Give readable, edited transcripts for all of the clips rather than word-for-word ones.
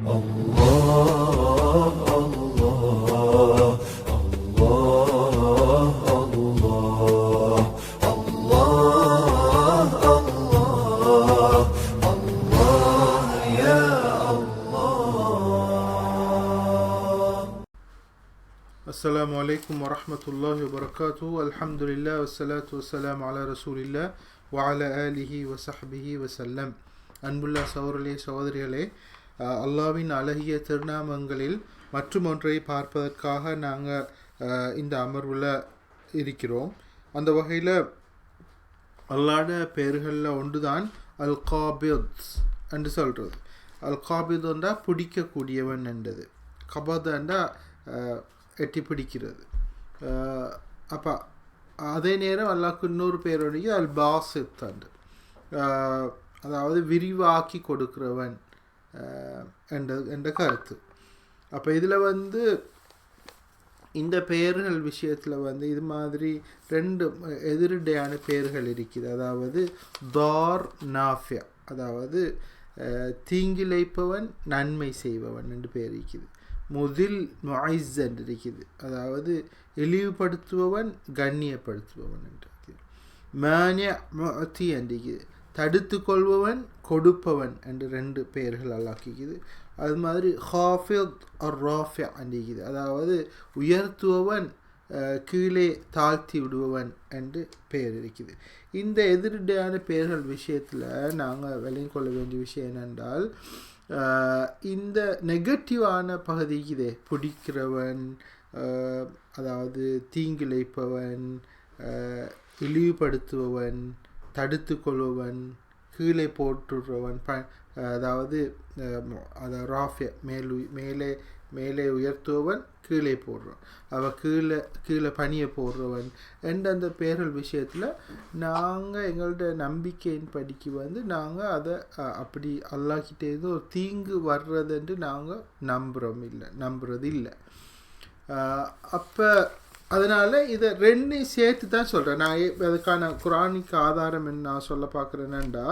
Assalamu alaikum wa rahmatullahi wa barakatuh. Alhamdulillah wa salatu wa salam ala rasulillah wa ala alihi wa sahbihi wa sallam. அன்புள்ள சகோதரர்களே சகோதரிகளே, அல்லாஹ்வின் அழகிய திருநாமங்களில் மற்றும் ஒன்றை பார்ப்பதற்காக நாங்கள் இந்த அமர்வில் இருக்கிறோம். அந்த வகையில் அல்லாஹ்ட பெயர்களில் ஒன்று தான் அல்-காபித் என்று சொல்கிறது. அல்-காபித் என்றால் பிடிக்கக்கூடியவன் என்றது, கபத் என்றால் எட்டி பிடிக்கிறது. அப்போ அதே நேரம் அல்லாஹ்க்கு இன்னொரு பேருடைய அல்-பாசித் என்று, அதாவது விரிவாக்கி கொடுக்கிறவன் என்ற கருத்து. அப்போ இதில் இந்த பெயர்கள் விஷயத்தில் இது மாதிரி ரெண்டு எதிரடையான பெயர்கள் இருக்குது. அதாவது தார் நாஃபியா, அதாவது தீங்கிழைப்பவன் நன்மை செய்பவன் என்று பெயர் இருக்குது. முதில் முஐஸ் என்று இருக்குது, அதாவது இழிவுபடுத்துபவன் கண்ணியப்படுத்துபவன் என்று இருக்குது. மானிய முஅத்தி என்று இருக்குது, தடுத்து கொள்பவன் கொடுப்பவன் என்று ரெண்டு பெயர்கள் அல்லாக்கிக்குது. அது மாதிரி ஹாஃபித் அர் ராஃபியா என்று இருக்குது, அதாவது உயர்த்துபவன் கீழே தாழ்த்தி விடுபவன் என்று பெயர் இருக்குது. இந்த எதிரடையான பெயர்கள் விஷயத்தில் நாங்கள் விளங்கிக் கொள்ள வேண்டிய விஷயம் என்னென்றால், இந்த நெகட்டிவான பகுதிக்குதே பிடிக்கிறவன், அதாவது தீங்கிழைப்பவன், இழிவுபடுத்துபவன், தடுத்து கொள்பவன், கீழே போட்டுடுறவன், அதாவது ராஃபியா மேலே மேலே உயர்த்துபவன், கீழே போடுறவன், அவன் கீழே பணியை போடுறவன் என்ற அந்த பெயர்கள் விஷயத்தில் நாங்கள் எங்கள்ட நம்பிக்கையின் படிக்கு நாங்கள் அதை அப்படி அல்லாஹ்கிட்டேருந்து ஒரு தீங்கு வர்றதுன்ட்டு நாங்கள் நம்புறது இல்லை. அப்போ அதனால் இதை ரெண்டையும் சேர்த்து தான் சொல்கிறேன். நான் அதுக்கான குரானிக் ஆதாரம் என்ன நான் சொல்ல பார்க்குறேன்னாண்டா,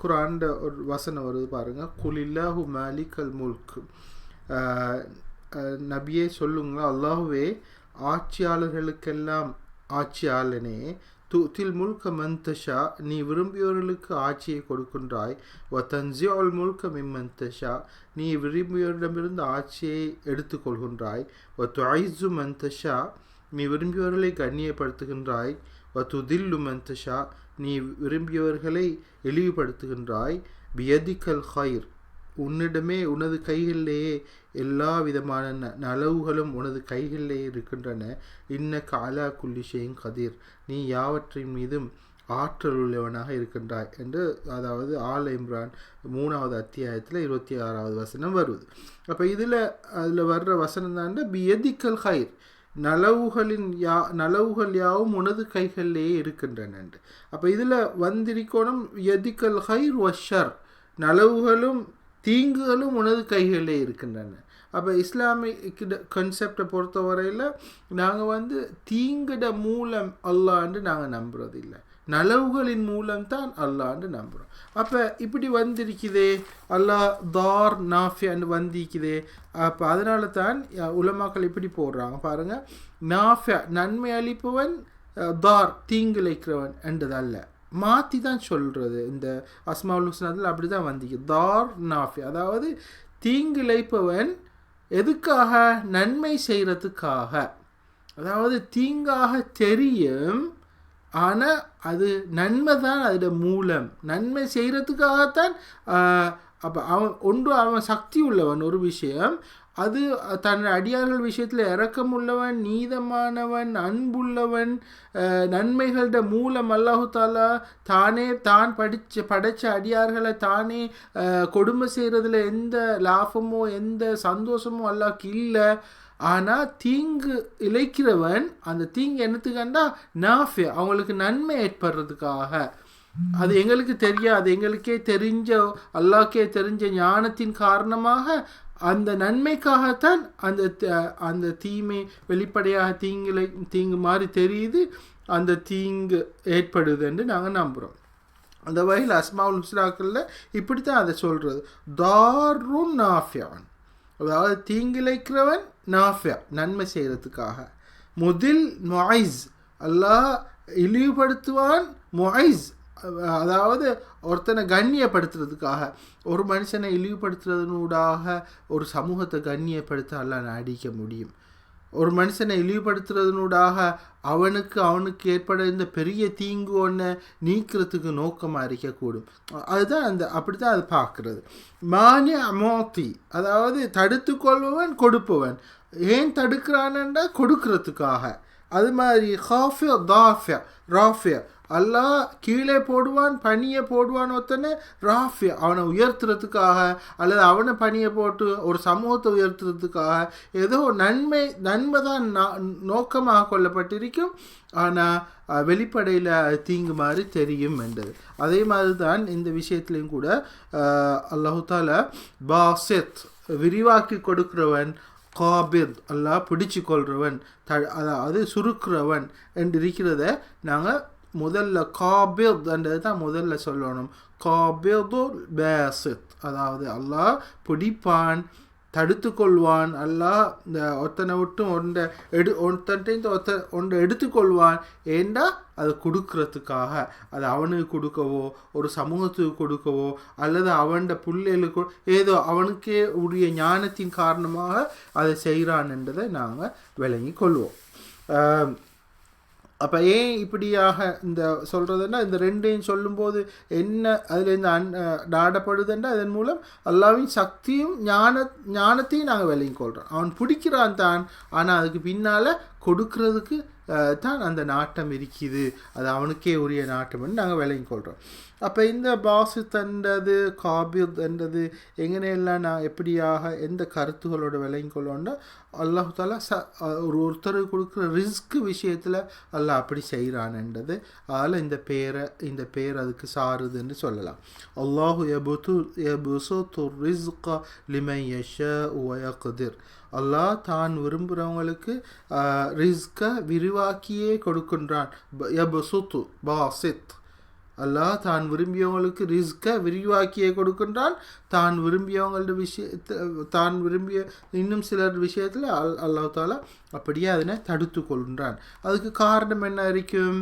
குரான்ட ஒரு வசனம் வருது பாருங்கள், குலில்லாஹு மாலிகல் முல்க், நபியே சொல்லுங்க, அல்லாஹுவே ஆட்சியாளர்களுக்கெல்லாம் ஆட்சியாளனே, துத்தில் முல்க மந்தஷா, நீ விரும்பியவர்களுக்கு ஆட்சியை கொடுக்கின்றாய், வ தன்சியுல் முல்க மிம்மந்தஷா, நீ விரும்பியவரிடமிருந்து ஆட்சியை எடுத்துக்கொள்கின்றாய், வ துஐஸு மந்தஷா, நீ விரும்பியவர்களை கண்ணியப்படுத்துகின்றாய், வ துதில்லு மந்தஷா, நீ விரும்பியவர்களை இழிவுபடுத்துகின்றாய், பியதிக்கல் ஹைர், உன்னிடமே உனது கைகளிலேயே எல்லா விதமான நலவுகளும் உனது கைகளிலேயே இருக்கின்றன, இன்னக அலா குல்லி ஷைஇன் கதீர், நீ யாவற்றின் மீதும் ஆற்றல் உள்ளவனாக இருக்கின்றாய் என்று, அதாவது ஆல் இம்ரான் 3வது அத்தியாயத்தில் 26வது வசனம் வருது. அப்போ அதில் வர்ற வசனம் தான் பியதிக்கல் ஹைர், நலவுகள் யாவும் உனது கைகளிலேயே இருக்கின்றன என்று. அப்போ இதில் வந்திருக்கணும் யதிக்கல் ஹைர் வஷர், நலவுகளும் தீங்குகளும் உனது கைகளிலே இருக்கின்றன. அப்போ இஸ்லாமிக் கன்செப்டை பொறுத்தவரையில் நாங்கள் தீங்கிட மூலம் அல்லாண்டு நாங்கள் நம்புறது இல்லை, நலவுகளின் மூலம்தான் அல்லாண்டு நம்புகிறோம். அப்போ இப்படி வந்திருக்குதே, அல்லாஹ் தார் நாஃபியான்னு வந்திருக்குதே. அப்போ அதனால தான் உலமாக்கள் இப்படி போடுறாங்க பாருங்கள், நாஃபியா நன்மை அளிப்பவன், தார் தீங்கிழைக்கிறவன் என்றதல்ல, மாற்றி தான் சொல்கிறது. இந்த அஸ்மாவுல் ஹுஸ்னாத்தில் அப்படி தான் வந்திருக்கு, தார் நாஃபி, அதாவது தீங்கிழைப்பவன் எதுக்காக, நன்மை செய்கிறதுக்காக, அதாவது தீங்காக தெரியும், ஆனால் அது நன்மை தான், அதோட மூலம் நன்மை செய்கிறதுக்காகத்தான். அப்போ அவன் சக்தி உள்ளவன் ஒரு விஷயம், அது தன் அடியார்கள் விஷயத்தில் இரக்கமுள்ளவன், நீதமானவன், அன்புள்ளவன், நன்மைகளோட மூலம் அல்லாஹு தாலா தான் படைச்ச அடியார்களை தானே கொடுமை செய்கிறதுல எந்த லாபமோ எந்த சந்தோஷமோ அல்லாஹ்க்கு இல்லை. ஆனால் தீங்கு இழைக்கிறவன் அந்த தீங்கு என்னத்துக்காண்டா நாஃபியா, அவங்களுக்கு நன்மை ஏற்படுறதுக்காக. அது எங்களுக்கு தெரியாது, எங்களுக்கே தெரிஞ்ச அல்லாஹ்க்கே தெரிஞ்ச ஞானத்தின் காரணமாக அந்த நன்மைக்காகத்தான் அந்த தீமை வெளிப்படையாக தீங்கு மாதிரி தெரியுது, அந்த தீங்கு ஏற்படுது என்று நாங்கள் நம்புகிறோம். அந்த வகையில் அஸ்மாவுல் ஹுஸ்னாக்களில் இப்படி தான் அதை சொல்கிறது, தாருன் நாஃபியான், அதாவது தீங்கிழைக்கிறவன் நாஃபியா நன்மை செய்கிறதுக்காக. முதல் முஐஸ் அல்லாஹ் இழிவுபடுத்துவான், முஐஸ் அதாவது ஒருத்தனை கண்ணியப்படுத்துறதுக்காக. ஒரு மனுஷனை இழிவுபடுத்துறதுனூடாக ஒரு சமூகத்தை கண்ணியப்படுத்த அல்லாஹ் அடிக்க முடியும். ஒரு மனுஷனை இழிவுபடுத்துறதுனூடாக அவனுக்கு ஏற்பட இந்த பெரிய தீங்கு ஒன்றை நீக்கிறதுக்கு நோக்கமாக இருக்கக்கூடும். அதுதான் அப்படித்தான் அது பார்க்குறது. மானிய அமோத்தி அதாவது தடுத்து கொள்பவன் கொடுப்பவன். ஏன் தடுக்கிறான்டா கொடுக்கறதுக்காக. அது மாதிரி ஹாஃபியா தாஃபியா ராஃபியா அல்லாஹ் கீழே போடுவான், பனியை போடுவான் ஒருத்தனை ராஃபியா அவனை உயர்த்துறதுக்காக, அல்லது அவனை பனியை போட்டு ஒரு சமூகத்தை உயர்த்துறதுக்காக ஏதோ நன்மை தான் நோக்கமாக கொள்ளப்பட்டிருக்கும். ஆனால் வெளிப்படையில் தீங்கு மாதிரி தெரியும் என்றது. அதே மாதிரி தான் இந்த விஷயத்துலையும் கூட அல்லாஹு தாலா பாசித் விரிவாக்கி கொடுக்கிறவன், காபித் அல்லாஹ் பிடிச்சு கொள்றவன், அதாவது சுருக்கிறவன் என்று இருக்கிறத நாங்கள் முதல்ல காபித்ன்றது தான் முதல்ல சொல்லணும். காபிதுல் பாசித் அதாவது அல்லாஹ் பிடிப்பான், தடுத்து கொள்வான். அல்லாஹ் இந்த ஒருத்தனை விட்டு ஒன்றை எடுத்துக்கொள்வான். ஏண்டா அதை கொடுக்கறதுக்காக, அது அவனுக்கு கொடுக்கவோ ஒரு சமூகத்துக்கு கொடுக்கவோ அல்லது அவன் பிள்ளைகளுக்கு ஏதோ அவனுக்கே உரிய ஞானத்தின் காரணமாக அதை செய்கிறான் என்றதை நாங்கள் விளங்கி கொள்வோம். அப்போ ஏன் இப்படியாக இந்த சொல்கிறதுன்னா, இந்த ரெண்டையும் சொல்லும்போது என்ன அதில் இந்த நாடப்படுதுன்னா, அதன் மூலம் அல்லாஹ்வின் சக்தியும் ஞானத்தையும் நாங்கள் விளங்கி கொள்கிறோம். அவன் பிடிக்கிறான் தான், ஆனால் அதுக்கு பின்னால் கொடுக்கறதுக்கு தான் அந்த நாட்டம் இருக்குது. அது அவனுக்கே உரிய நாட்டம்னு நாங்கள் விளங்கி கொள்கிறோம். அப்போ இந்த பாசித் என்றது காபித் என்றது எங்கனையெல்லாம் நான் எப்படியாக எந்த கருத்துகளோட விளங்கி கொள்வோன்னா, அல்லாஹ் தாலா ஒருத்தருக்கு கொடுக்குற ரிஸ்க் விஷயத்தில் அல்லாஹ் அப்படி செய்கிறான்ன்றது. அதில் இந்த பேர் அதுக்கு சாருதுன்னு சொல்லலாம். அல்லாஹு யபுசுத்து ரிஸ்க லிமன் யஷாஉ வ யக்திர். அல்லாஹ் தான் விரும்புகிறவங்களுக்கு ரிஸ்கை விரிவாக்கியே கொடுக்கின்றான். யபுசுத்து பாசித் அல்லாஹ் தான் விரும்பியவங்களுக்கு ரிஸ்கை விரிவாக்கியே கொடுக்கின்றான். தான் விரும்பிய இன்னும் சிலர் விஷயத்தில் அல்லாஹ் தாலா அப்படியே அதனை தடுத்து கொள்கின்றான். அதுக்கு காரணம் என்ன இருக்கும்?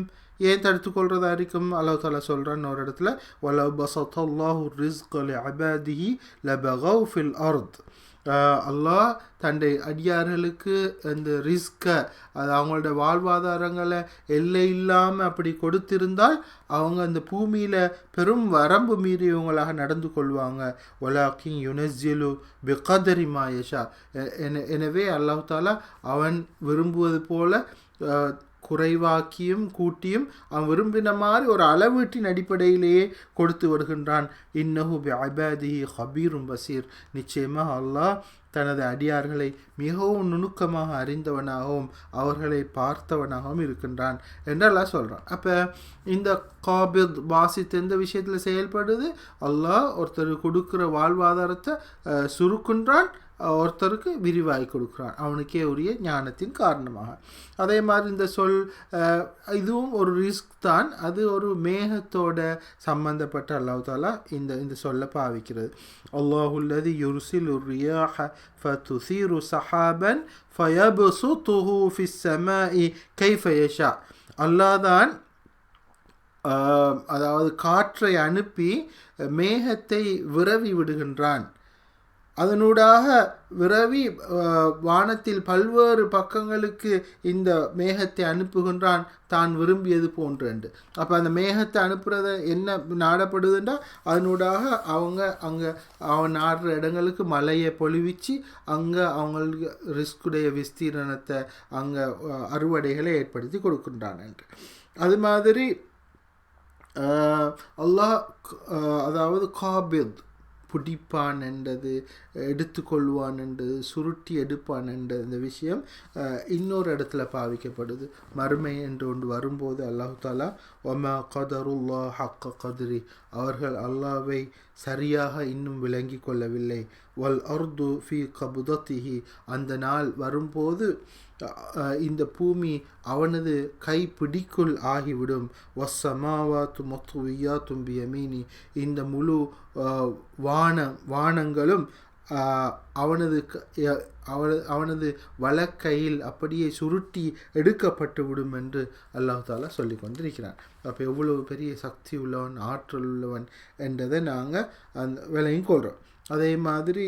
ஏன் தடுத்து கொள்றதா இருக்கும்? அல்லாஹ் தாலா சொல்கிறான் ஒரு இடத்துல, வலவ் பஸத்தல்லாஹு ரிஸ்க லிஅபாதிஹி லபகவ் ஃபில் அர்த். அல்லாஹ் தன்னை அடியார்களுக்கு அந்த ரிஸ்கை, அது அவங்களோட வாழ்வாதாரங்களை எல்லை இல்லாமல் அப்படி கொடுத்திருந்தால் அவங்க அந்த பூமியில் பெரும் வரம்பு மீறியவங்களாக நடந்து கொள்வாங்க. வலாக்கின் யுனஸ்ஸிலு பிகதரி மா யஷா. எனவே அல்லாஹ் தாலா அவன் விரும்புவது போல குறைவாக்கியும் கூட்டியும் அவன் விரும்பின மாதிரி ஒரு அளவீட்டின் அடிப்படையிலேயே கொடுத்து வருகின்றான். இன்னஹு பிஇபாதிஹி ஹபீரும் பசீர். நிச்சயமாக அல்லாஹ் தனது அடியார்களை மிகவும் நுணுக்கமாக அறிந்தவனாகவும் அவர்களை பார்த்தவனாகவும் இருக்கின்றான் என்று அல்லாஹ் சொல்கிறான். அப்போ இந்த காபித் பாசித் எந்த விஷயத்தில் செயல்படுது? அல்லாஹ் ஒருத்தர் கொடுக்குற வாழ்வாதாரத்தை சுருக்கின்றான், ஒருத்தருக்கு விரிவாகி கொடுக்குறான் அவனுக்கே உரிய ஞானத்தின் காரணமாக. அதே மாதிரி இந்த சொல் இதுவும் ஒரு ரிஸ்க் தான். அது ஒரு மேகத்தோட சம்பந்தப்பட்ட அல்லாஹ் தாலா இந்த சொல்ல பாவிக்கிறது. அல்லாஹுல்லதி யுர்சிலு ரியாஹ ஃபதுசீரு சஹாபன் ஃபயப்சுதுஹு ஃபிஸ் ஸமாஇ கைஃப யஷா. அல்லாஹ் தான் அதாவது காற்றை அனுப்பி மேகத்தை விரவி விடுகின்றான். அதனூடாக விரவி வானத்தில் பல்வேறு பக்கங்களுக்கு இந்த மேகத்தை அனுப்புகின்றான் தான் விரும்பியது போன்று. அப்போ அந்த மேகத்தை அனுப்புறத என்ன நாடப்படுதுன்றா, அதனூடாக அவன் நாடுற இடங்களுக்கு மழையை பொழிவிச்சு அங்கே அவங்களுக்கு ரிஸ்குடைய விஸ்தீரணத்தை அங்கே அறுவடைகளை ஏற்படுத்தி கொடுக்கின்றான் என்று. அது மாதிரி அல்லாஹ் அதாவது காபித் பிடிப்பான் என்றது, எடுத்துக்கொள்வான் என்றது, சுருட்டி எடுப்பான் என்ற இந்த விஷயம் இன்னொரு இடத்துல பாவிக்கப்படுது. மறுமை என்று ஒன்று வரும்போது அல்லாஹு தாலா ஒமா கதருல்லா ஹக்க கதிரி, அவர்கள் அல்லாவை சரியாக இன்னும் விளங்கி கொள்ளவில்லை. வல் அர்து ஃபி கபுதத்திஹி, அந்த நாள் வரும்போது இந்த பூமி அவனது கைப்பிடிக்குள் ஆகிவிடும். வஸ்ஸமாவாத்து மத்வியாத்தும் பியமீனி, இந்த முழு வானங்களும் அவனது வலக்கையில் அப்படியே சுருட்டி எடுக்கப்பட்டு விடும் என்று அல்லாஹ் தாலா சொல்லி கொண்டிருக்கிறான். அப்போ எவ்வளவு பெரிய சக்தி உள்ளவன், ஆற்றல் உள்ளவன் என்றதை நாங்கள் அந்த விலையும் கொள்கிறோம். அதே மாதிரி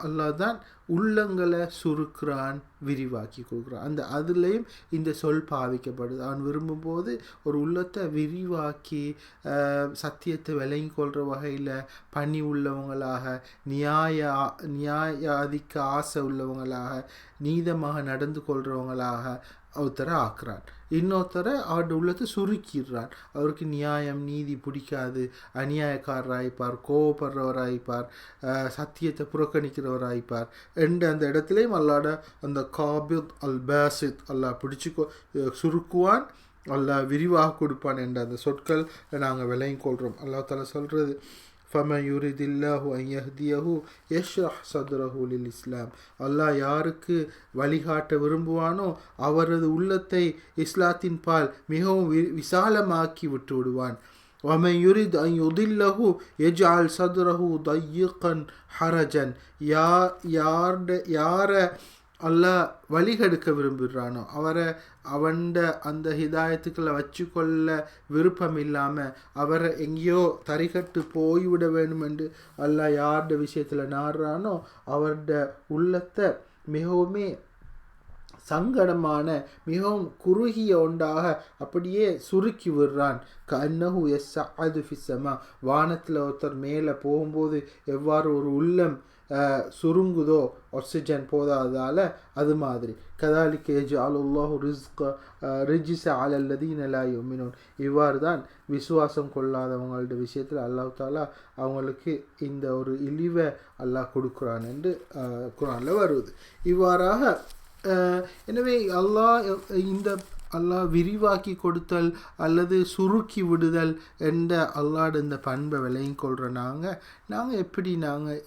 அல்லாஹ் தான் உள்ளங்களை சுருக்கிறான், விரிவாக்கி கொடுக்குறான். அந்த அதுலேயும் இந்த சொல் பாவிக்கப்படுது. அவன் விரும்பும்போது ஒரு உள்ளத்தை விரிவாக்கி சத்தியத்தை விளங்கி கொள்கிற வகையில் பணி உள்ளவங்களாக, நியாயாதிக்க ஆசை உள்ளவங்களாக, நீதமாக நடந்து கொள்கிறவங்களாக ஒருத்தரை ஆக்குறான். இன்னொருத்தரை அவருடைய உள்ளத்தை சுருக்கிடுறான். அவருக்கு நியாயம் நீதி பிடிக்காது, அநியாயக்காரராய்ப்பார், கோவப்படுறவராய்ப்பார், சத்தியத்தை புறக்கணிக்கிறவராய்ப்பார் என்ற அந்த இடத்துலையும் அல்லாட அந்த காபித் அல்-பாசித் அல்லாஹ் பிடிச்சி சுருக்குவான், அல்லாஹ் விரிவாக கொடுப்பான் என்ற அந்த சொற்கள் நாங்கள் விளங்கி கொள்கிறோம். அல்லாஹ் தாலா சொல்கிறது, فَمَنْ يُرِدِ اللَّهُ أَنْ يَهْدِيَهُ يَشْرَحْ صَدْرَهُ لِلْإِسْلَامِ அல்லாஹ் யாருக்கு வழிகாட்ட விரும்புவானோ அவரது உள்ளத்தை இஸ்லாத்தின் பால் மிகவும் விசாலமாக்கி விட்டு விடுவான். وَمَنْ يُرِدْ أَنْ يُضِلَّهُ يَجْعَلْ صَدْرَهُ ضَيِّقًا حَرَجًا யாரை அல்லாஹ் வழிகெடுக்க விரும்புகிறானோ அவன்ட அந்த ஹிதாயத்துக்களை வச்சுக்கொள்ள விருப்பம் இல்லாமல் அவரை எங்கேயோ தரிகட்டு போய்விட வேண்டும் என்று அல்லாஹ் யாருடைய விஷயத்தில் நாடுறானோ அவருடைய உள்ளத்தை மிகவுமே சங்கடமான மிகவும் குறுகிய ஒன்றாக அப்படியே சுருக்கி விடுறான். கன்னஹு யஸ்ஸஅது ஃபிஸ்ஸமா வானத்தில் ஒருத்தர் மேலே போகும்போது எவ்வாறு ஒரு உள்ளம் சுருங்குதோ ஆக்சிஜன் போதாதால அது மாதிரி கதாலிக்க யஜ்அலுல்லாஹு ரிஜ்ஸ அலல்லதீன லா யுமினூன் இவ்வாறு தான் விசுவாசம் கொள்ளாதவங்களோட விஷயத்தில் அல்லாஹ் தாலா அவங்களுக்கு இந்த ஒரு இழிவை அல்லாஹ் கொடுக்குறான் என்று குர்ஆனில் வருவது. இவ்வாறாக எனவே அல்லாஹ் விரிவாக்கி கொடுத்தல் அல்லது சுருக்கி விடுதல் என்ற அல்லாஹ் இந்த பண்பை விளங்கி கொள்கிற நாங்கள் எப்படி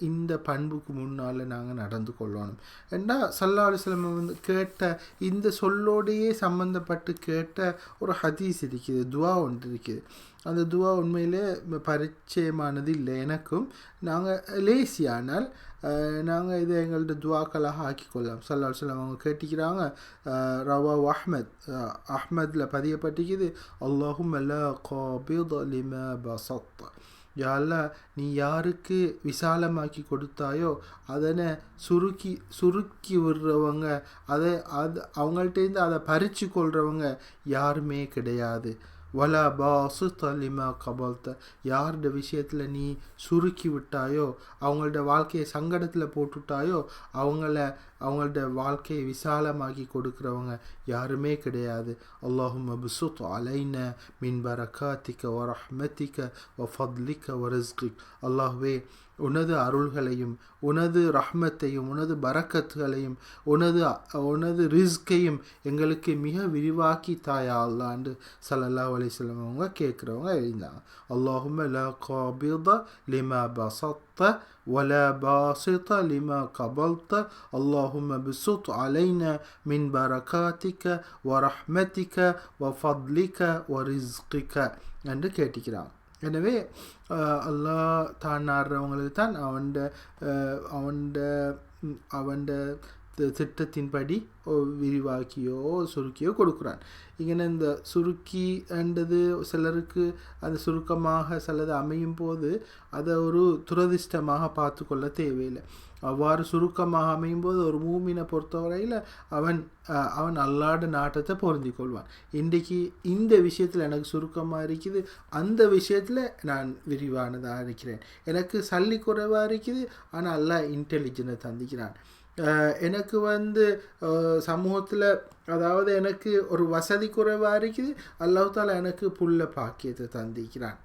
இந்த பண்புக்கு முன்னால் நாங்கள் நடந்து கொள்ளணும் ஏன்னா ஸல்லல்லாஹு அலைஹி வஸல்லம் கேட்ட இந்த சொல்லோடையே சம்மந்தப்பட்டு கேட்ட ஒரு ஹதீஸ் இருக்குது, துவா ஒன்று இருக்குது. அந்த துவா உண்மையிலே பரிச்சயமானது இல்லை எனக்கும். நாங்கள் லேசியானால் நாங்கள் இதை எங்கள்கிட்ட துவாக்களாக ஆக்கிக்கொள்ளலாம். ஸல்லல்லாஹு அலைஹி வஸல்லம் அவங்க கேட்டிக்கிறாங்க, ரவா அஹ்மதில் பதியப்பட்டிக்குது, அல்லாஹும்ம லா காபித லிமா பஸத்த யா அல்லாஹ் நீ யாருக்கு விசாலமாக்கி கொடுத்தாயோ அதனை சுருக்கி விடுறவங்க, அவங்கள்ட்டேருந்து அதை பறித்து கொள்கிறவங்க யாருமே கிடையாது. வலா பாசித லிமா கபல்த யாருடைய விஷயத்தில் நீ சுருக்கி விட்டாயோ அவங்களோட வாழ்க்கையை சங்கடத்தில் போட்டுவிட்டாயோ அவங்களோட வாழ்க்கையை விசாலமாக்கி கொடுக்குறவங்க யாருமே கிடையாது. அல்லாஹும்ம பிசுத் அலைனா மின் பரகாத்திக வ ரஹ்மத்திக வ ஃபத்லிக வ ரிஸ்கிக் அல்லாஹ்வே உனது அருள்களையும் உனது ரஹ்மத்தையும் உனது பரக்கத்துகளையும் உனது ரிஸ்கையும் எங்களுக்கு மிக விரிவாக்கி தாயா அல்லாண்டு ஸல்லல்லாஹு அலைஹி வஸல்லம் அவங்க கேட்குறவங்க எழுந்தாங்க. அல்லாஹும்ம லா காபித லிமா பஸத்த வலா பாசித லிமா கபல்த அல்லாஹும்ம பிசுத் அலைனா மின் பரகாத்திக வ ரஹ்மத்திக வ ஃபத்லிக வ ரிஸ்கிக என்று கேட்டிக்கிறாங்க. எனவே அல்லாஹ் தான் நாடுறவங்களுக்கு தான் அவன்ட திட்டத்தின்படி விரிவாக்கியோ சுருக்கியோ கொடுக்குறான். இங்கே இந்த சுருக்கின்றது சிலருக்கு அந்த சுருக்கமாக சிலது அமையும் போது அதை ஒரு துரதிர்ஷ்டமாக பார்த்து கொள்ள தேவையில்லை. அவ்வாறு சுருக்கமாக அமையும் போது ஒரு மூமினை பொறுத்தவரையில் அவன் அல்லாட நாட்டத்தை பொருந்தி கொள்வான். இன்றைக்கு இந்த விஷயத்தில் எனக்கு சுருக்கமாக இருக்குது, அந்த விஷயத்தில் நான் விரிவானதாக இருக்கிறேன். எனக்கு சல்லி குறைவாக இருக்குது, ஆனால் அல்லாஹ் இன்டெலிஜென்ஸை தந்திக்கிறான். எனக்கு சமூகத்தில் அதாவது எனக்கு ஒரு வசதி குறைவாக இருக்குது, அல்லாஹ் தாலா எனக்கு புல்ல பாக்கியத்தை தந்திக்கிறான்.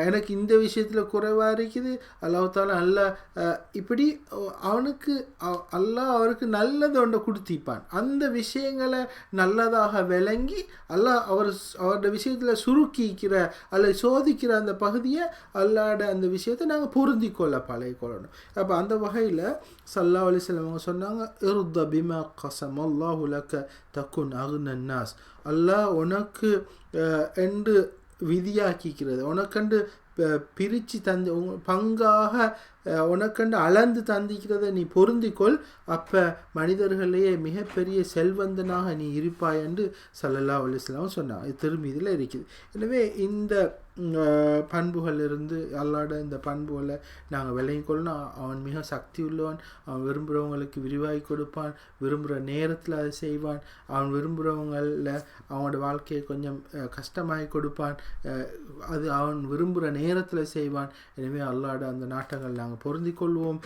எனக்கு இந்த விஷயத்தில் குறைவாக இருக்குது, அல்லாஹ் தாலா இப்படி அவருக்கு நல்லது ஒன்றை கொடுத்திப்பான். அந்த விஷயங்களை நல்லதாக விளங்கி அவரோட விஷயத்தில் சுருக்கிக்கிற அல்லது சோதிக்கிற அந்த பகுதியை அல்லாட அந்த விஷயத்தை நாங்கள் பொருந்தி கொள்ள பழகிக்கொள்ளணும். அப்போ அந்த வகையில் ஸல்லல்லாஹு அலைஹி வஸல்லம் அவங்க சொன்னாங்க, இர்த பிமா கஸமல்லாஹு லக தகுன் அக்னன் நாஸ் அல்லாஹ் உனக்கு என்று விதியாக்கிக்கிறது, உனக்கண்டு பிரித்து தந்து பங்காக உனக்கண்டு அளந்து தந்திக்கிறத நீ பொருந்திக்கொள், அப்போ மனிதர்களையே மிகப்பெரிய செல்வந்தனாக நீ இருப்பாய் என்று ஸல்லல்லாஹு அலைஹி வஸல்லம் சொன்னான். இது திருமீதியில் இருக்குது. எனவே இந்த பண்புகளிலிருந்து அல்லாட இந்த பண்புகளை நாங்கள் விளங்கிக்கொள்ளணும். அவன் மிக சக்தி உள்ளவன். அவன் விரும்புகிறவங்களுக்கு விரிவாகி கொடுப்பான், விரும்புகிற நேரத்தில் அதை செய்வான். அவன் விரும்புகிறவங்களில் அவனோட வாழ்க்கையை கொஞ்சம் கஷ்டமாகி கொடுப்பான், அது அவன் விரும்புகிற நேரத்தில் செய்வான். எனவே அல்லாட அந்த நாட்டங்கள் நாங்கள் பொருந்தி கொள்வோம்.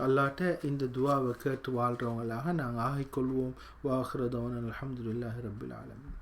அல்லாட்ட இந்த துவாவை கேட்டு வாழ்கிறவங்களாக நாங்கள் ஆகிக்கொள்வோம். வாஹிரு தஅவானா அல்ஹம்துலில்லாஹி ரப்பில் ஆலமீன்.